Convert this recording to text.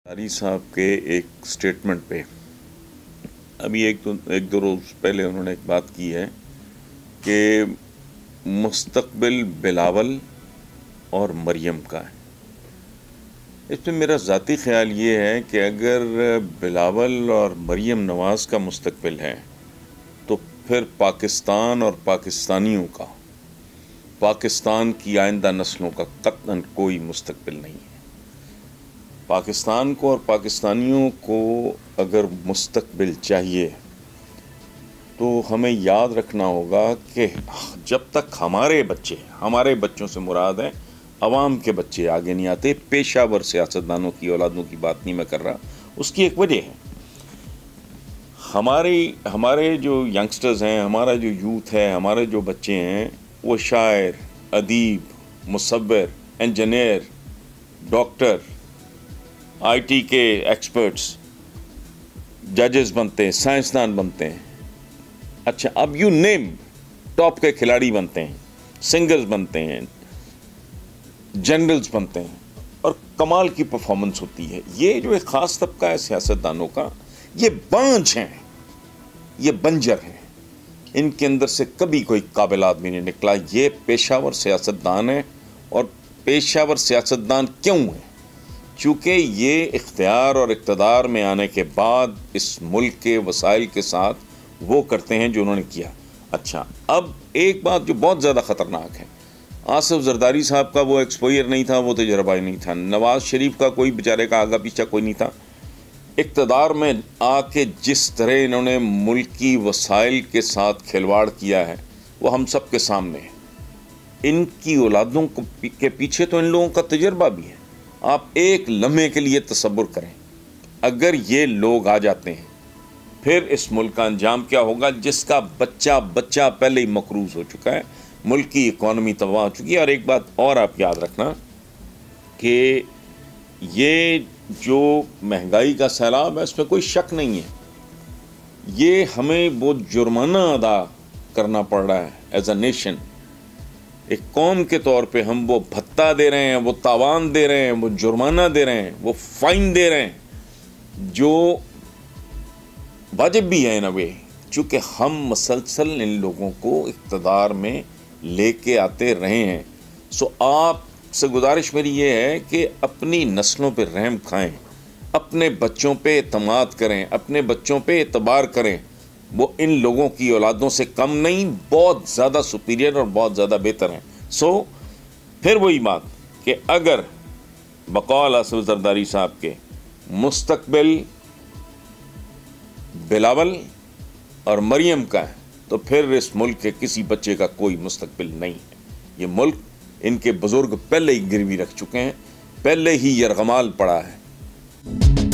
ज़रदारी साहब के एक स्टेटमेंट पे अभी एक दो रोज़ पहले उन्होंने एक बात की है कि मुस्तकबिल बिलावल और मरियम का है। इसमें मेरा ज़ाती ख़्याल ये है कि अगर बिलावल और मरियम नवाज़ का मुस्तकबिल है तो फिर पाकिस्तान और पाकिस्तानियों का, पाकिस्तान की आइंदा नस्लों का कतई कोई मुस्तकबिल नहीं है। पाकिस्तान को और पाकिस्तानियों को अगर मुस्तकबिल चाहिए तो हमें याद रखना होगा कि जब तक हमारे बच्चों से मुराद है अवाम के बच्चे आगे नहीं आते। पेशावर सियासतदानों की औलादों की बात नहीं मैं कर रहा। उसकी एक वजह है, हमारे जो यंगस्टर्स हैं, हमारा जो यूथ है, हमारे जो बच्चे हैं, वो शायर, अदीब, मुसव्विर, इंजीनियर, डॉक्टर, आईटी के एक्सपर्ट्स, जजेस बनते हैं, साइंसदान बनते हैं। अच्छा, अब यू नेम, टॉप के खिलाड़ी बनते हैं, सिंगर्स बनते हैं, जनरल्स बनते हैं और कमाल की परफॉर्मेंस होती है। ये जो एक ख़ास तबका है सियासतदानों का, ये बांझ हैं, ये बंजर हैं। इनके अंदर से कभी कोई काबिल आदमी नहीं निकला। ये पेशावर सियासतदान है। और पेशावर सियासतदान क्यों है? चूँकि ये इख्तियार और इक़्तिदार में आने के बाद इस मुल्क के वसाइल के साथ वो करते हैं जो उन्होंने किया। अच्छा, अब एक बात जो बहुत ज़्यादा ख़तरनाक है, आसिफ जरदारी साहब का वो एक्सपोजर नहीं था, वो तजर्बा ही नहीं था। नवाज़ शरीफ का कोई बेचारे का आगा पीछा कोई नहीं था। इक़्तिदार में आके जिस तरह इन्होंने मुल्की वसाइल के साथ खिलवाड़ किया है वो हम सब के सामने है। इनकी औलादों के पीछे तो इन लोगों का तजर्बा भी है। आप एक लम्हे के लिए तसव्वुर करें, अगर ये लोग आ जाते हैं फिर इस मुल्क का अंजाम क्या होगा, जिसका बच्चा पहले ही मकरूज हो चुका है, मुल्क की इकॉनमी तबाह हो चुकी है। और एक बात और आप याद रखना कि ये जो महंगाई का सैलाब है इसमें कोई शक नहीं है, ये हमें वो जुर्माना अदा करना पड़ रहा है एज अ नेशन। एक कौम के तौर पे हम वो भत्ता दे रहे हैं, वो तावान दे रहे हैं, वो जुर्माना दे रहे हैं, वो फ़ाइन दे रहे हैं, जो वाजिब भी है ना वे, चूँकि हम मसलसल इन लोगों को इक़्तिदार में लेके आते रहे हैं। सो आपसे गुजारिश मेरी ये है कि अपनी नस्लों पे रहम खाएं, अपने बच्चों पे एतमाद करें, अपने बच्चों पे एतबार करें। वो इन लोगों की औलादों से कम नहीं, बहुत ज़्यादा सुपीरियर और बहुत ज़्यादा बेहतर हैं। सो फिर वही बात कि अगर बकौल आसिफ जरदारी साहब के मुस्तकबिल बिलावल और मरियम का है तो फिर इस मुल्क के किसी बच्चे का कोई मुस्तकबिल नहीं है। ये मुल्क, इनके बुज़ुर्ग पहले ही गिरवी रख चुके हैं, पहले ही यरगमाल पड़ा है।